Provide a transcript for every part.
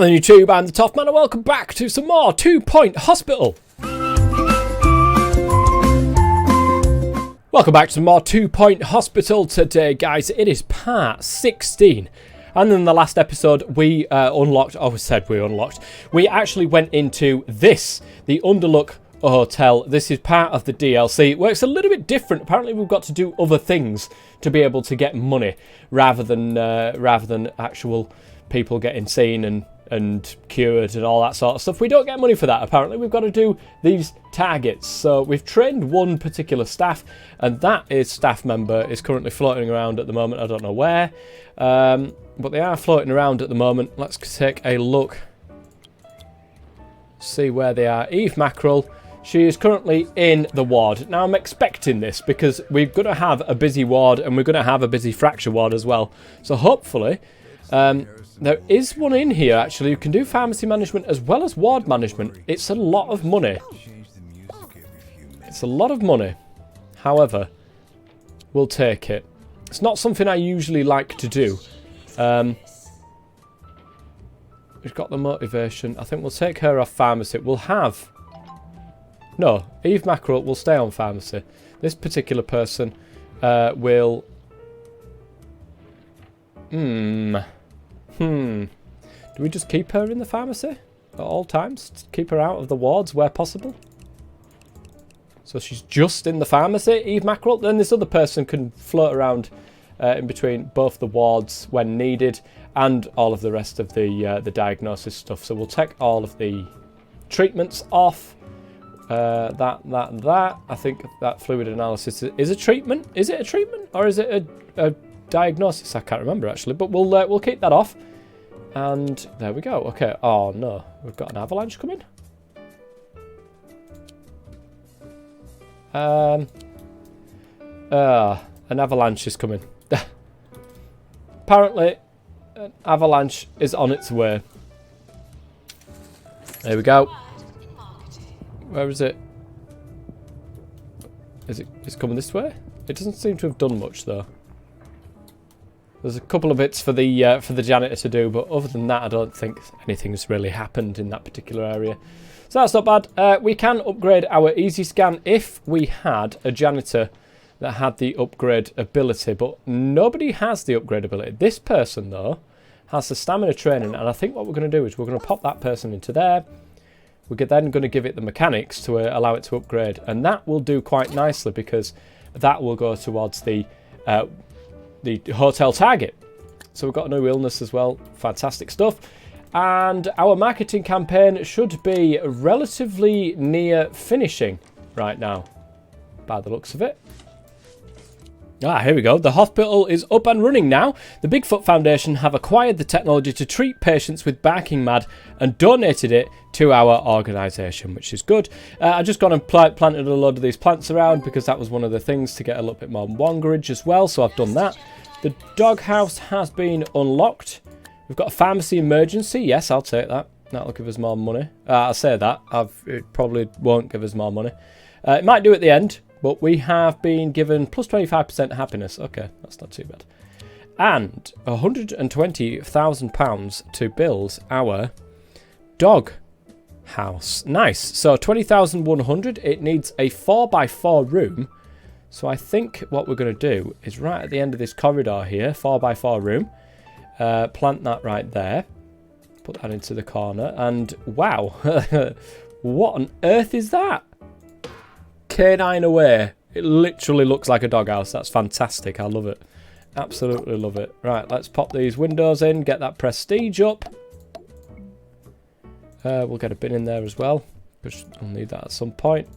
Hello YouTube, I'm the Toff Man and welcome back to some more 2 Point Hospital. Welcome back to some more 2 Point Hospital today, guys. It is part 16. And in the last episode, we we actually went into this, the Underlook Hotel. This is part of the DLC. It works a little bit different. Apparently we've got to do other things to be able to get money rather than actual people getting seen and cured and all that sort of stuff. We don't get money for that. Apparently we've got to do these targets. So we've trained one particular staff, and that staff member is currently floating around at the moment. I don't know where, but they are floating around at the moment. Let's take a look, see where they are. Eve Mackerel, she is currently in the ward. Now I'm expecting this because we're going to have a busy ward and we're going to have a busy fracture ward as well. So hopefully there is one in here actually who can do pharmacy management as well as ward management. It's a lot of money. It's a lot of money. However, we'll take it. It's not something I usually like to do. We've got the motivation. I think we'll take her off pharmacy. We'll have... No, Eve Mackerel will stay on pharmacy. This particular person will... Do we just keep her in the pharmacy at all times? Keep her out of the wards where possible? So she's just in the pharmacy, Eve Mackerel. Then this other person can float around in between both the wards when needed and all of the rest of the diagnosis stuff. So we'll take all of the treatments off. That. I think that fluid analysis is a treatment. Is it a treatment or is it a diagnosis? I can't remember actually, but we'll keep that off. And there we go. Okay. Oh no, we've got an avalanche coming. An avalanche is coming. Apparently, an avalanche is on its way. There we go. Where is it? It's coming this way? It doesn't seem to have done much though. There's a couple of bits for the janitor to do, but other than that, I don't think anything's really happened in that particular area. So that's not bad. We can upgrade our easy scan if we had a janitor that had the upgrade ability, but nobody has the upgrade ability. This person though has the stamina training, and I think what we're going to do is we're going to pop that person into there. We're then going to give it the mechanics to allow it to upgrade, and that will do quite nicely because that will go towards the hotel target. So we've got a new illness as well. Fantastic stuff. And our marketing campaign should be relatively near finishing right now, by the looks of it. Here we go. The hospital is up and running now. The Bigfoot Foundation have acquired the technology to treat patients with barking mad and donated it to our organisation, which is good. I've just gone and planted a load of these plants around because that was one of the things to get a little bit more wangerage as well, so I've done that. The doghouse has been unlocked. We've got a pharmacy emergency. Yes, I'll take that. That'll give us more money. I'll say that. It probably won't give us more money. It might do at the end, but we have been given plus 25% happiness. Okay, that's not too bad. And £120,000 to build our dog house. Nice. So 20,100. It needs a 4x4 room. So I think what we're going to do is right at the end of this corridor here, 4x4 room, plant that right there. Put that into the corner. And wow, what on earth is that? Canine away. It literally looks like a doghouse. That's fantastic. I love it. Absolutely love it. Right, let's pop these windows in, get that prestige up. We'll get a bin in there as well, because we'll need that at some point.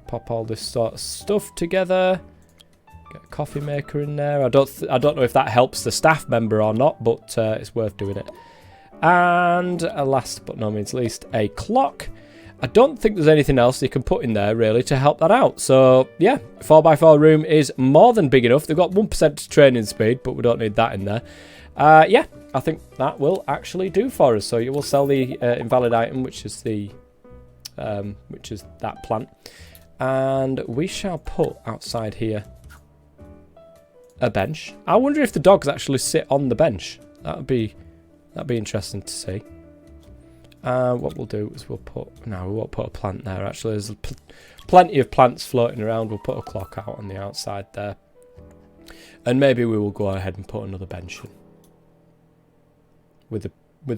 Pop all this sort of stuff together. Get a coffee maker in there. I don't know if that helps the staff member or not, but it's worth doing it. And last but no means least, a clock. I don't think there's anything else you can put in there really to help that out. So yeah, 4x4 room is more than big enough. They've got 1% training speed, but we don't need that in there. Yeah, I think that will actually do for us. So you will sell the invalid item, which is that plant, and we shall put outside here a bench. I wonder if the dogs actually sit on the bench. That'd be interesting to see. What we'll do is we'll put... No, we won't put a plant there, actually. There's plenty of plants floating around. We'll put a clock out on the outside there. And maybe we will go ahead and put another bench in. With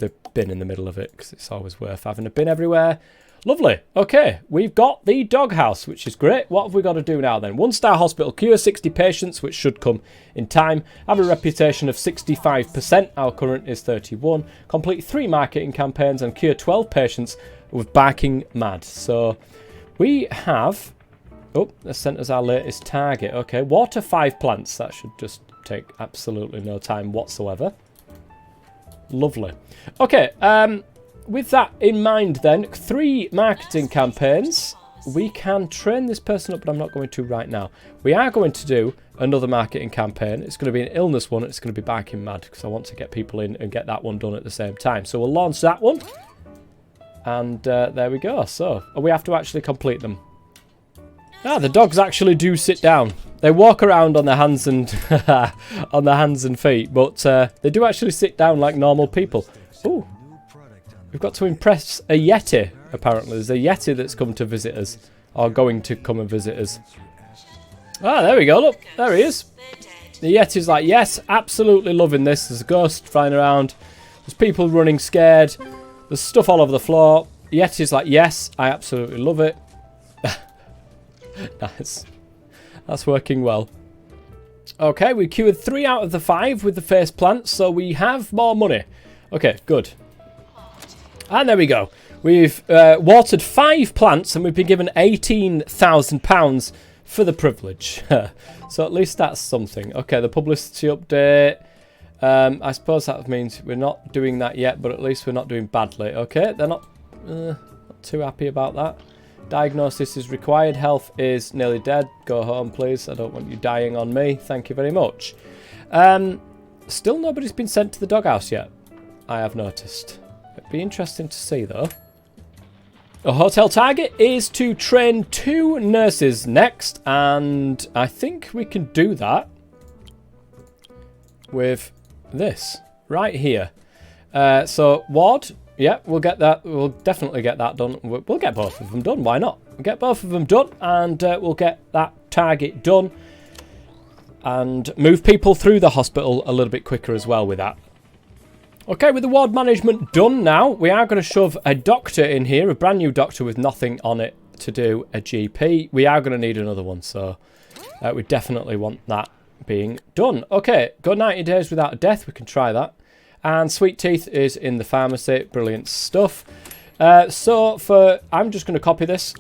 a bin in the middle of it, because it's always worth having a bin everywhere. Lovely. Okay, we've got the doghouse, which is great. What have we got to do now then? 1-star hospital, cure 60 patients, which should come in time. Have a reputation of 65%. Our current is 31. Complete 3 marketing campaigns and cure 12 patients with barking mad. So we have... Oh, that sent us our latest target. Okay, water 5 plants. That should just take absolutely no time whatsoever. Lovely. Okay, with that in mind then, 3 marketing campaigns. We can train this person up, but I'm not going to right now. We are going to do another marketing campaign. It's going to be an illness one. It's going to be barking mad because I want to get people in and get that one done at the same time. So we'll launch that one. And there we go. So we have to actually complete them. Ah, the dogs actually do sit down. They walk around on their hands and on their hands and feet, but they do actually sit down like normal people. Ooh. We've got to impress a Yeti, apparently. There's a Yeti that's come to visit us. Or going to come and visit us. Ah, there we go. Look, there he is. The Yeti's like, yes, absolutely loving this. There's a ghost flying around. There's people running scared. There's stuff all over the floor. Yeti's like, yes, I absolutely love it. Nice. That's working well. Okay, we cured 3 out of the 5 with the face plants, so we have more money. Okay, good. And there we go. We've watered 5 plants and we've been given £18,000 for the privilege. So at least that's something. Okay, the publicity update. I suppose that means we're not doing that yet, but at least we're not doing badly. Okay, they're not too happy about that. Diagnosis is required. Health is nearly dead. Go home, please. I don't want you dying on me. Thank you very much. Still nobody's been sent to the doghouse yet. I have noticed. It'd be interesting to see, though. A hotel target is to train 2 nurses next, and I think we can do that with this right here. So, ward, yeah, we'll get that. We'll definitely get that done. We'll get both of them done. Why not? We'll get both of them done, and we'll get that target done and move people through the hospital a little bit quicker as well with that. Okay, with the ward management done now, we are going to shove a doctor in here, a brand new doctor with nothing on it to do a GP. We are going to need another one, so we definitely want that being done. Okay, go 90 days without a death. We can try that. And Sweet Teeth is in the pharmacy. Brilliant stuff. I'm just going to copy this,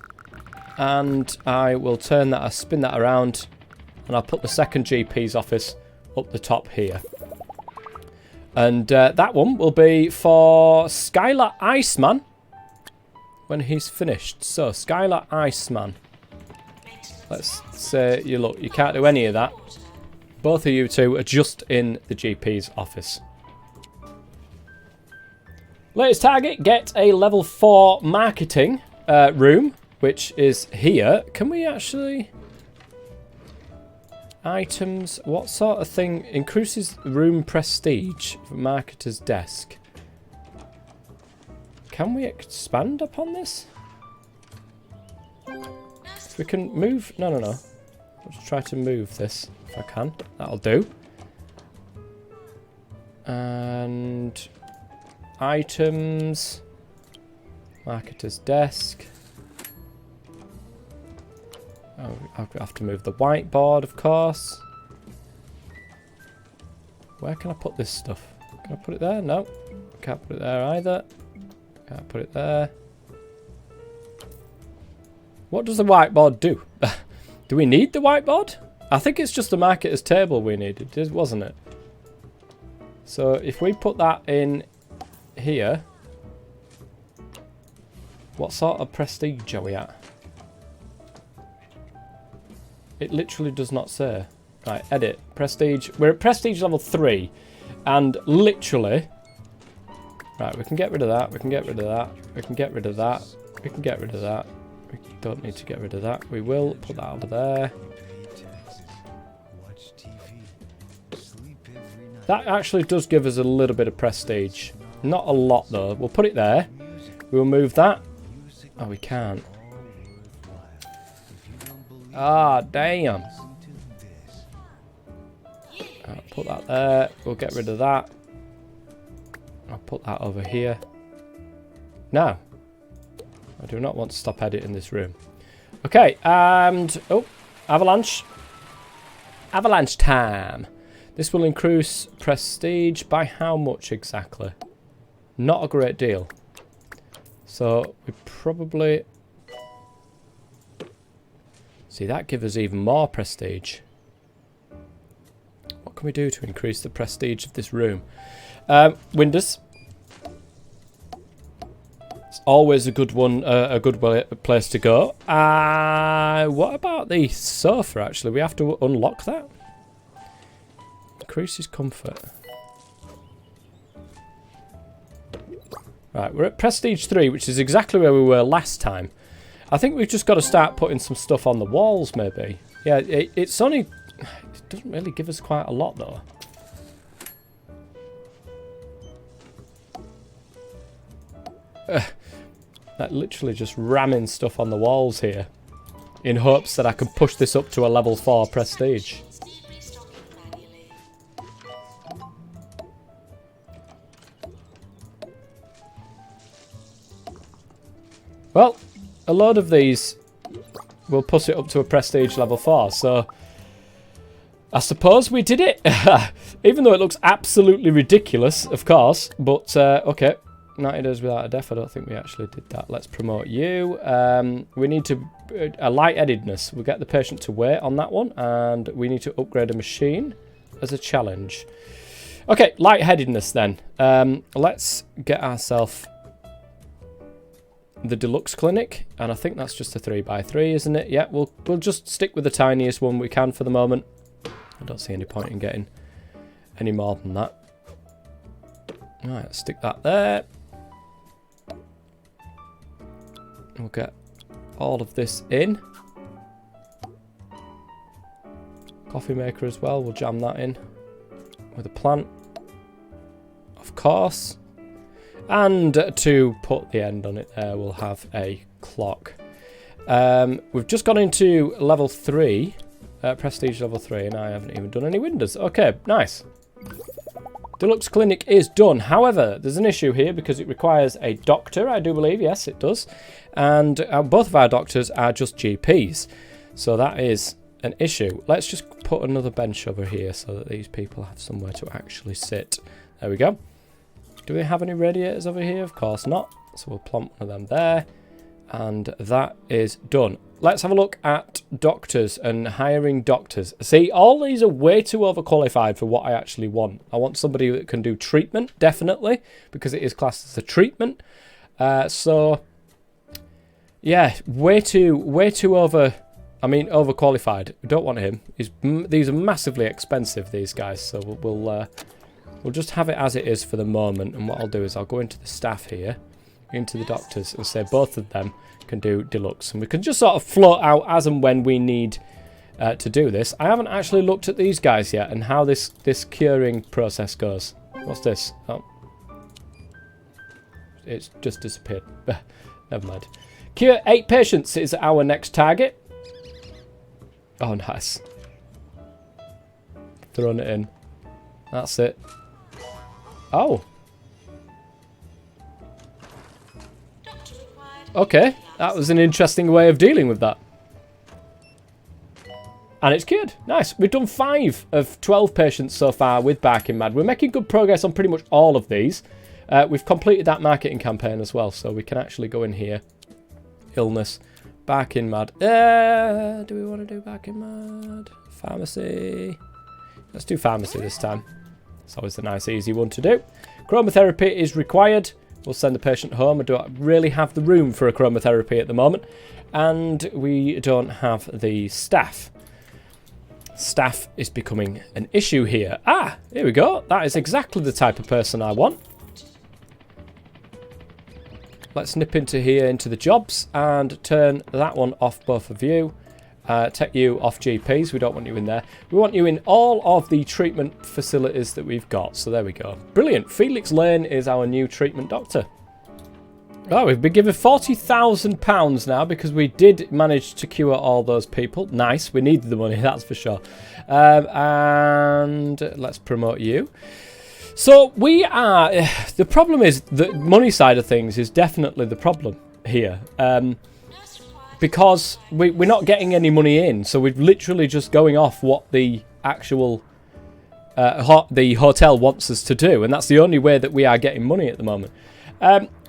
and I will turn that, spin that around, and I'll put the second GP's office up the top here. And that one will be for Skylar Iceman when he's finished. So, Skylar Iceman. Let's say, you can't do any of that. Both of you two are just in the GP's office. Latest target, get a level 4 marketing room, which is here. Can we actually... Items, what sort of thing increases room prestige for marketer's desk? Can we expand upon this? We can move. No. Let's try to move this if I can. That'll do. And items, marketer's desk. Oh, I'll have to move the whiteboard, of course. Where can I put this stuff? Can I put it there? No. Can't put it there either. Can't put it there. What does the whiteboard do? Do we need the whiteboard? I think it's just the marketer's table we needed, wasn't it? So if we put that in here, what sort of prestige are we at? It literally does not say. Right, edit. Prestige. We're at prestige level 3. And literally... Right, we can get rid of that. We can get rid of that. We can get rid of that. We can get rid of that. We don't need to get rid of that. We will put that over there. That actually does give us a little bit of prestige. Not a lot, though. We'll put it there. We'll move that. Oh, we can't. Ah, damn. I'll put that there. We'll get rid of that. I'll put that over here. Now, I do not want to stop editing this room. Okay, and... oh, avalanche. Avalanche time. This will increase prestige by how much exactly? Not a great deal. So, we probably... see, that gives us even more prestige. What can we do to increase the prestige of this room? Windows. It's always a good one, a good place to go. What about the sofa, actually? We have to unlock that. Increases comfort. Right, we're at prestige 3, which is exactly where we were last time. I think we've just got to start putting some stuff on the walls, maybe. Yeah, it's only... it doesn't really give us quite a lot, though. Like, literally just ramming stuff on the walls here. In hopes that I can push this up to a level 4 prestige. Well, a load of these will push it up to a prestige level 4, so I suppose we did it. Even though it looks absolutely ridiculous, of course, but okay. 90 days without a death, I don't think we actually did that. Let's promote you. We need to... a light-headedness. We'll get the patient to wait on that one, and we need to upgrade a machine as a challenge. Okay, light-headedness then. Let's get ourselves the deluxe clinic, and I think that's just a 3x3, isn't it? Yeah, we'll just stick with the tiniest one we can for the moment. I don't see any point in getting any more than that. Alright, let's stick that there. We'll get all of this in. Coffee maker as well, we'll jam that in with a plant, of course. And to put the end on it there, we'll have a clock. We've just gone into level 3, prestige level 3, and I haven't even done any windows. Okay, nice. Deluxe clinic is done. However, there's an issue here because it requires a doctor, I do believe. Yes, it does. And both of our doctors are just GPs. So that is an issue. Let's just put another bench over here so that these people have somewhere to actually sit. There we go. Do we have any radiators over here? Of course not. So we'll plump one of them there. And that is done. Let's have a look at doctors and hiring doctors. See, all these are way too overqualified for what I actually want. I want somebody that can do treatment, definitely, because it is classed as a treatment. So, yeah, way too overqualified. We don't want him. These are massively expensive, these guys. So we'll just have it as it is for the moment. And what I'll do is I'll go into the staff here, into the doctors, and say both of them can do deluxe, and we can just sort of float out as and when we need to do this. I haven't actually looked at these guys yet and how this curing process goes. What's this? Oh, it's just disappeared. Never mind. Cure 8 patients is our next target. Oh, nice. Throwing it in. That's it. Oh. Okay, that was an interesting way of dealing with that. And it's cured. Nice. We've done 5 of 12 patients so far with Barking Mad. We're making good progress on pretty much all of these. We've completed that marketing campaign as well, so we can actually go in here. Illness. Barking Mad. Do we want to do Barking Mad? Pharmacy. Let's do pharmacy this time. It's always a nice, easy one to do. Chromotherapy is required. We'll send the patient home. I don't really have the room for a chromotherapy at the moment. And we don't have the staff. Staff is becoming an issue here. Ah, here we go. That is exactly the type of person I want. Let's nip into here, into the jobs, and turn that one off, both of you. Take you off GPs. We don't want you in there. We want you in all of the treatment facilities that we've got. So there we go. Brilliant. Felix Lane is our new treatment doctor. Oh, we've been given £40,000 now because we did manage to cure all those people. Nice. We needed the money, that's for sure. And let's promote you. So we are... The problem is the money side of things is definitely the problem here. Because we're not getting any money in. So we're literally just going off what the actual... the hotel wants us to do. And that's the only way that we are getting money at the moment.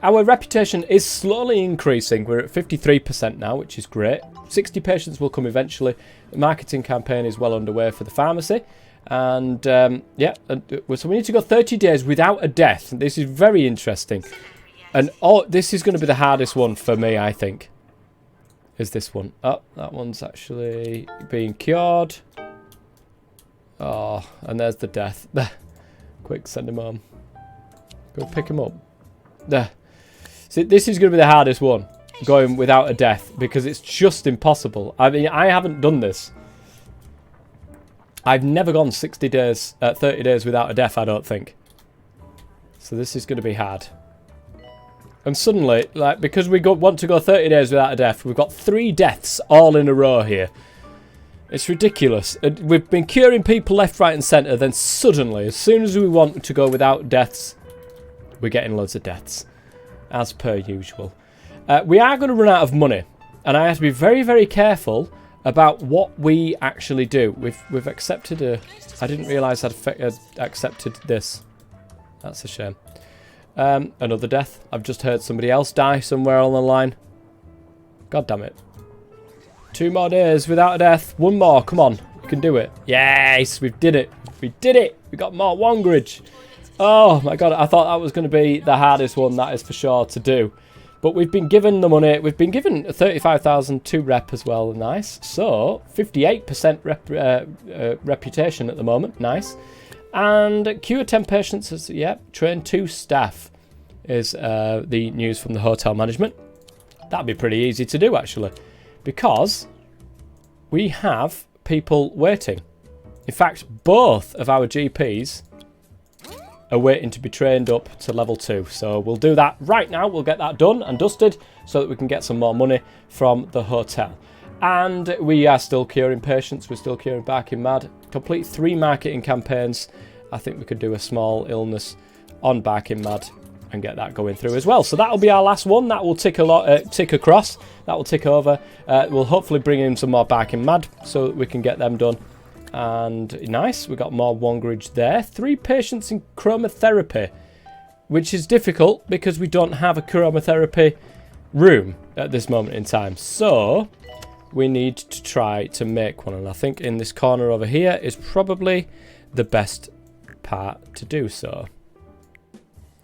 Our reputation is slowly increasing. We're at 53% now, which is great. 60 patients will come eventually. The marketing campaign is well underway for the pharmacy. And, yeah, so we need to go 30 days without a death. This is very interesting. And this is going to be the hardest one for me, I think. Is this one. Oh, that one's actually being cured. Oh, and there's the death. Quick, send him home. Go pick him up. There. See, this is going to be the hardest one, going without a death, because it's just impossible. I mean, I haven't done this. I've never gone 60 days, 30 days without a death, I don't think. So this is going to be hard. And suddenly, like, because we want to go 30 days without a death, we've got 3 deaths all in a row here. It's ridiculous. We've been curing people left, right and centre, then suddenly, as soon as we want to go without deaths, we're getting loads of deaths, as per usual. We are going to run out of money, and I have to be very, very careful about what we actually do. We've accepted a... I didn't realise I'd accepted this. That's a shame. Another death. I've just heard somebody else die somewhere on the line. God damn it. 2 more days without a death. 1 more. Come on. You can do it. Yes, we did it. We did it. We got more Wongridge. Oh my god, I thought that was going to be the hardest one, that is for sure, to do. But we've been given the money. We've been given 35,000 to rep as well. Nice. So, 58% reputation at the moment. Nice. And cure 10 patients. Yep. Train 2 staff is the news from the hotel management. That'd be pretty easy to do, actually. Because we have people waiting. In fact, both of our GPs... are waiting to be trained up to level 2. So we'll do that right now. We'll get that done and dusted so that we can get some more money from the hotel. And we are still curing patients. We're still curing Barking Mad. Complete 3 marketing campaigns. I think we could do a small illness on Barking Mad and get that going through as well. So that'll be our last one. That will tick across. That will tick over. We'll hopefully bring in some more Barking Mad so that we can get them done. And nice, we got more Wongridge there. 3 patients in chromotherapy, which is difficult because we don't have a chromotherapy room at this moment in time. So we need to try to make one, and I think in this corner over here is probably the best part to do so.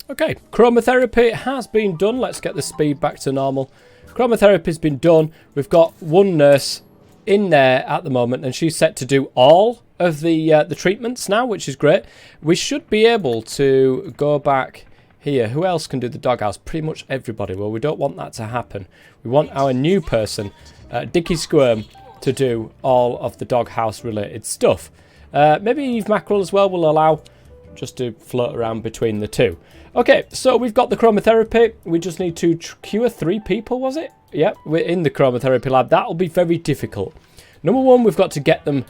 Okay, chromotherapy has been done. Let's get the speed back to normal. Chromotherapy has been done. We've got 1 nurse in there at the moment, and she's set to do all of the treatments now, which is great. We should be able to go back here. Who else can do the doghouse? Pretty much everybody. Well, we don't want that to happen. We want our new person, Dickie Squirm, to do all of the doghouse related stuff. Maybe Eve Mackerel as well will allow just to float around between the 2. Okay, so we've got the chromotherapy. We just need to cure 3 people, was it? Yep, we're in the chromotherapy lab. That'll be very difficult. Number 1, we've got to get them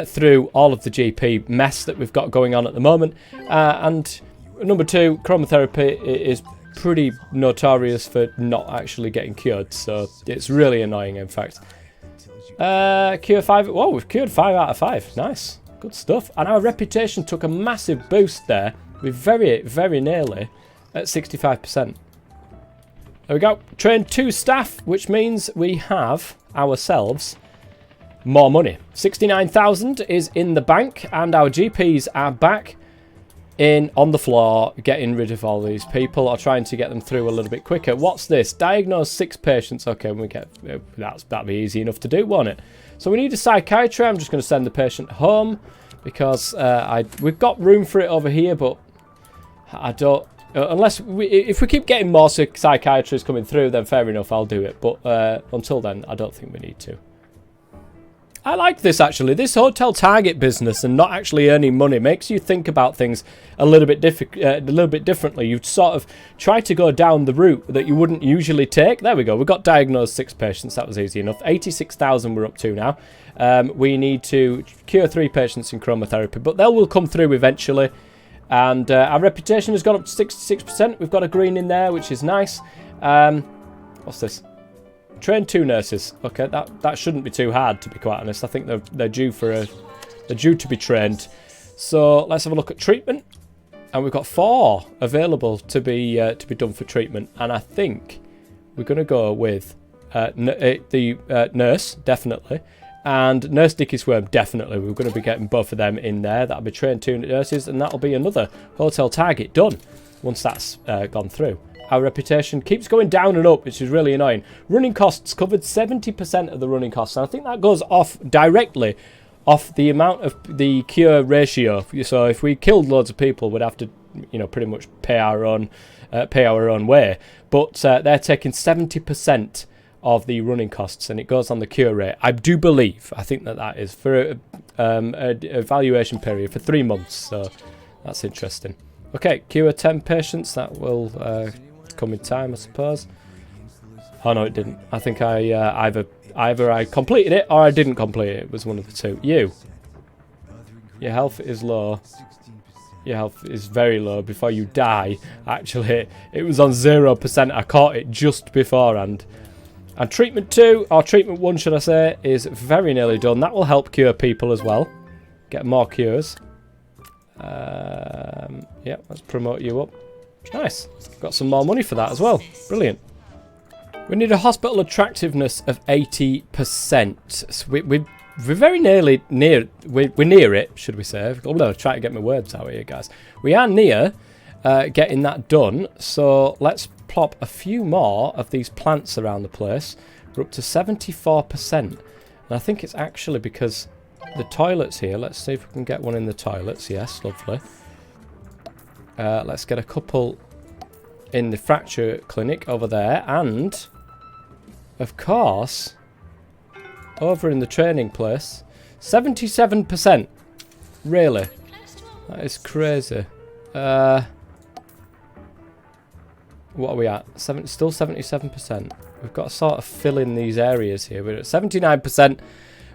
through all of the GP mess that we've got going on at the moment. And number 2, chromotherapy is pretty notorious for not actually getting cured. So it's really annoying, in fact. Cure 5. Whoa, we've cured 5 out of 5. Nice. Good stuff. And our reputation took a massive boost there. We're very, very nearly at 65%. There we go. Train 2 staff, which means we have ourselves more money. 69,000 is in the bank, and our GPs are back on the floor, getting rid of all these people, or trying to get them through a little bit quicker. What's this? Diagnose 6 patients. Okay, we get that'll be easy enough to do, won't it? So we need a psychiatry. I'm just going to send the patient home because we've got room for it over here, but I don't. Unless if we keep getting more psychiatrists coming through, then fair enough, I'll do it. But until then, I don't think we need to. I like this actually. This hotel target business and not actually earning money makes you think about things a little bit differently. You sort of try to go down the route that you wouldn't usually take. There we go. We got diagnosed 6 patients. That was easy enough. 86,000 we're up to now. We need to cure 3 patients in chromotherapy, but they will come through eventually. And our reputation has gone up to 66%. We've got a green in there, which is nice. What's this? Train 2 nurses. Okay, that shouldn't be too hard, to be quite honest. I think they're due to be trained. So let's have a look at treatment, and we've got 4 available to be done for treatment. And I think we're going to go with the nurse definitely, and Nurse Dicky Swarm definitely. We're going to be getting both of them in there. That'll be trained 2 nurses, and that'll be another hotel target done once that's gone through. Our reputation keeps going down and up, which is really annoying. Running costs covered 70% of the running costs. And I think that goes off directly off the amount of the cure ratio. So if we killed loads of people, we'd have to, pretty much pay our own way. But they're taking 70% of the running costs, and it goes on the cure rate. I do believe. I think that is for an evaluation period for 3 months. So that's interesting. Okay, cure 10 patients. That will come in time, I suppose. Oh no, it didn't. I think I either I completed it or I didn't complete it. It was one of the two. Your health is low. Your health is very low before you die. Actually, it was on 0%. I caught it just beforehand. And treatment 2, or treatment 1 should I say, is very nearly done. That will help cure people as well. Get more cures. Yeah, let's promote you up. Nice. Got some more money for that as well. Brilliant. We need a hospital attractiveness of 80%. So we're very nearly near. We're near it, should we say? I'm going to try to get my words out here, guys. We are near getting that done. So let's plop a few more of these plants around the place. We're up to 74%. And I think it's actually because the toilets here. Let's see if we can get one in the toilets. Yes, lovely. Let's get a couple in the fracture clinic over there, and of course over in the training place. 77%. Really? That is crazy. What are we at? Still 77%. We've got to sort of fill in these areas here. We're at 79%.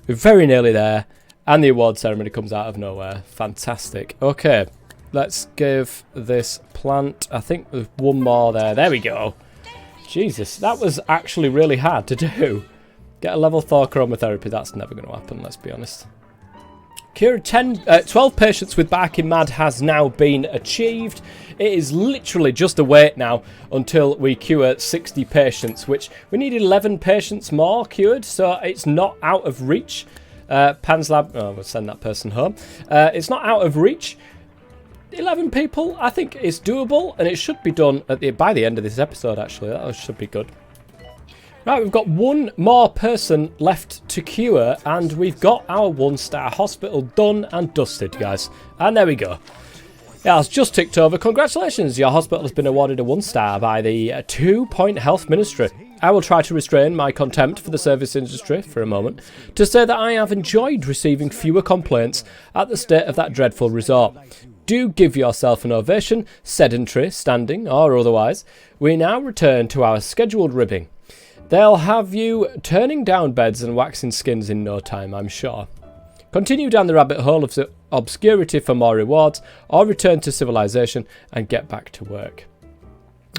We're very nearly there. And the award ceremony comes out of nowhere. Fantastic. Okay. Let's give this plant, I think there's one more there. There we go. Jesus, that was actually really hard to do. Get a level 4 chromotherapy. That's never going to happen, let's be honest. Cure 12 patients with barking mad has now been achieved. It is literally just a wait now until we cure 60 patients, which we need 11 patients more cured, so it's not out of reach. Pan's Lab, we'll send that person home. It's not out of reach. 11 people, I think it's doable, and it should be done by the end of this episode, actually. That should be good. Right, we've got one more person left to cure, and we've got our 1-star hospital done and dusted, guys. And there we go. Yeah, it's just ticked over. Congratulations, your hospital has been awarded a 1-star by the 2-Point Health Ministry. I will try to restrain my contempt for the service industry for a moment to say that I have enjoyed receiving fewer complaints at the state of that dreadful resort. Do give yourself an ovation, sedentary, standing, or otherwise. We now return to our scheduled ribbing. They'll have you turning down beds and waxing skins in no time, I'm sure. Continue down the rabbit hole of obscurity for more rewards, or return to civilization and get back to work.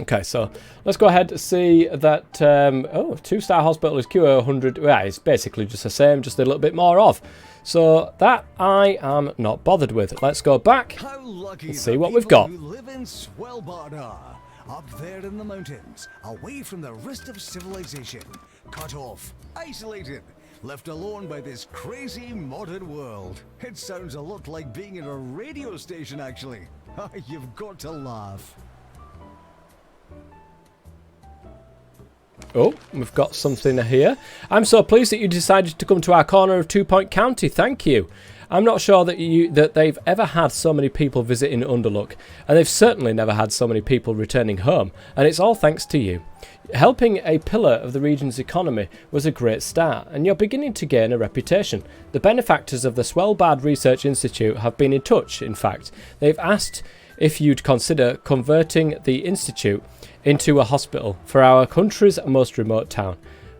Okay, so let's go ahead and see that, 2-star hospital is cure 100. Well, it's basically just the same, just a little bit more of. So that I am not bothered with. Let's go back and see what we've got. Up there in the mountains, away from the rest of civilization, cut off, isolated, left alone by this crazy modern world. It sounds a lot like being in a radio station, actually. You've got to laugh. Oh, we've got something here. I'm so pleased that you decided to come to our corner of 2-Point County. Thank you. I'm not sure that they've ever had so many people visiting Underlook, and they've certainly never had so many people returning home, and it's all thanks to you. Helping a pillar of the region's economy was a great start, and you're beginning to gain a reputation. The benefactors of the Svalbard Research Institute have been in touch, in fact. They've asked if you'd consider converting the institute into a hospital for our country's most remote town.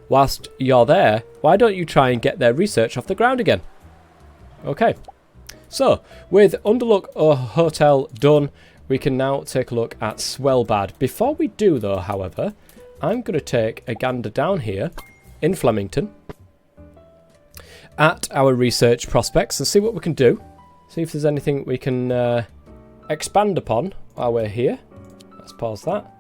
Whilst you're there, why don't you try and get their research off the ground again? Okay, so with Underlook Hotel done, we can now take a look at Svalbard. Before we do though, however, I'm going to take a gander down here in Flemington at our research prospects and see what we can do. See if there's anything we can expand upon while we're here. Let's pause that.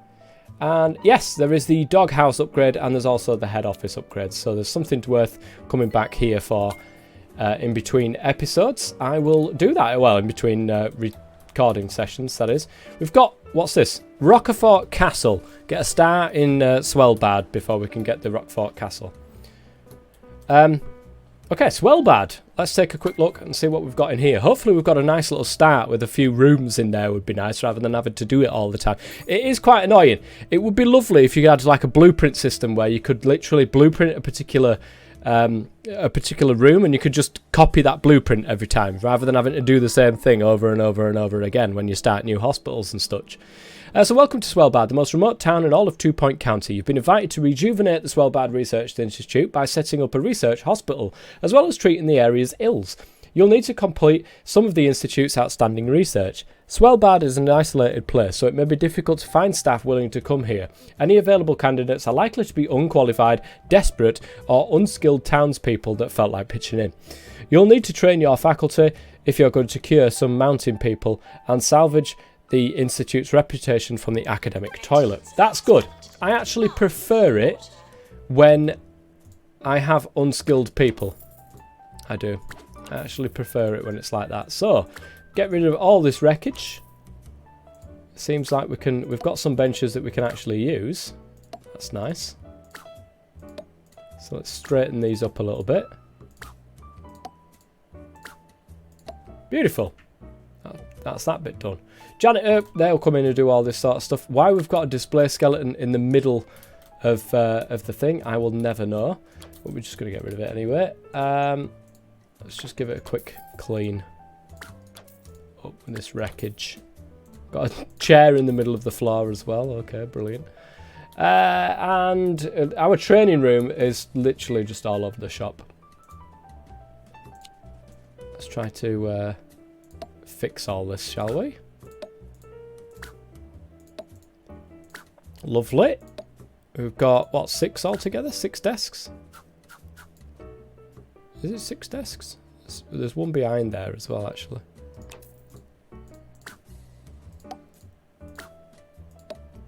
And yes, there is the doghouse upgrade and there's also the head office upgrade. So there's something worth coming back here for in between episodes. I will do that, well, in between recording sessions, that is. We've got, what's this? Rochefort Castle. Get a star in Svalbard before we can get the Rochefort Castle. Okay, Svalbard. Let's take a quick look and see what we've got in here. Hopefully we've got a nice little start with a few rooms in there would be nice rather than having to do it all the time. It is quite annoying. It would be lovely if you had like a blueprint system where you could literally blueprint a particular room and you could just copy that blueprint every time rather than having to do the same thing over and over and over again when you start new hospitals and such. So welcome to Svalbard, the most remote town in all of 2 Point County. You've been invited to rejuvenate the Svalbard Research Institute by setting up a research hospital, as well as treating the area's ills. You'll need to complete some of the Institute's outstanding research. Svalbard is an isolated place, so it may be difficult to find staff willing to come here. Any available candidates are likely to be unqualified, desperate, or unskilled townspeople that felt like pitching in. You'll need to train your faculty if you're going to cure some mountain people and salvage the Institute's reputation from the academic toilet. That's good. I actually prefer it when I have unskilled people. I do. I actually prefer it when it's like that. So, get rid of all this wreckage. Seems like we've got some benches that we can actually use. That's nice. So let's straighten these up a little bit. Beautiful. That's that bit done. Janitor, they'll come in and do all this sort of stuff. Why we've got a display skeleton in the middle of the thing, I will never know. But we're just going to get rid of it anyway. Let's just give it a quick clean up with this wreckage. Got a chair in the middle of the floor as well. Okay, brilliant. And our training room is literally just all over the shop. Let's try to fix all this, shall we? Lovely. We've got, what, 6 altogether? 6 desks? Is it 6 desks? There's one behind there as well, actually.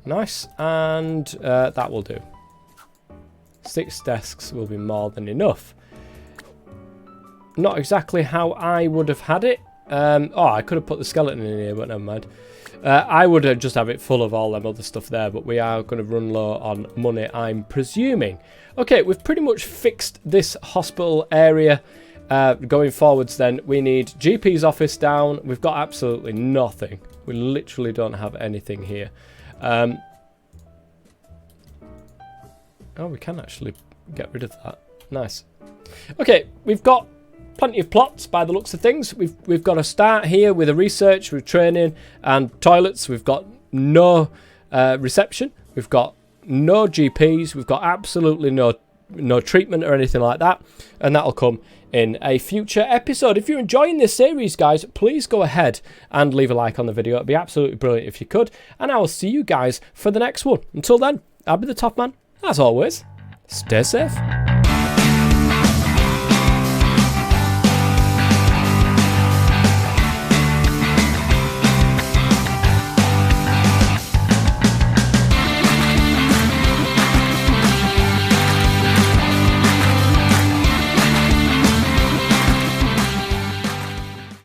Nice, and that will do. 6 desks will be more than enough. Not exactly how I would have had it. Oh, I could have put the skeleton in here, but never mind. I would just have it full of all them other stuff there, but we are going to run low on money, I'm presuming. Okay, we've pretty much fixed this hospital area. Going forwards then, we need GP's office down. We've got absolutely nothing. We literally don't have anything here. Oh, we can actually get rid of that. Nice. Okay, we've got plenty of plots by the looks of things. We've got to start here with a research, with training and toilets. We've got no reception. We've got no GPs. We've got absolutely no treatment or anything like that. And that'll come in a future episode. If you're enjoying this series, guys, please go ahead and leave a like on the video. It'd be absolutely brilliant if you could. And I will see you guys for the next one. Until then, I'll be the Top Man. As always, stay safe.